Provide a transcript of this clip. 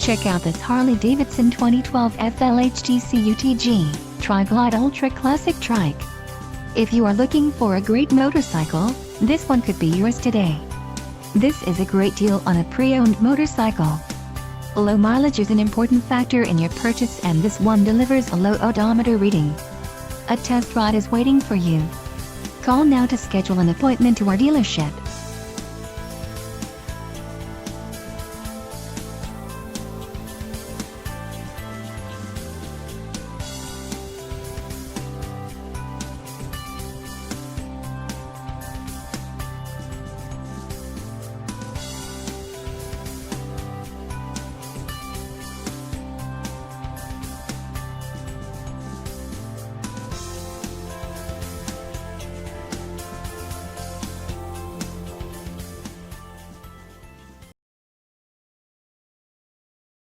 Check out this Harley-Davidson 2012 FLHTCUTG Tri-Glide Ultra Classic Trike. If you are looking for a great motorcycle, this one could be yours today. This is a great deal on a pre-owned motorcycle. Low mileage is an important factor in your purchase, and this one delivers a low odometer reading. A test ride is waiting for you. Call now to schedule an appointment to our dealership.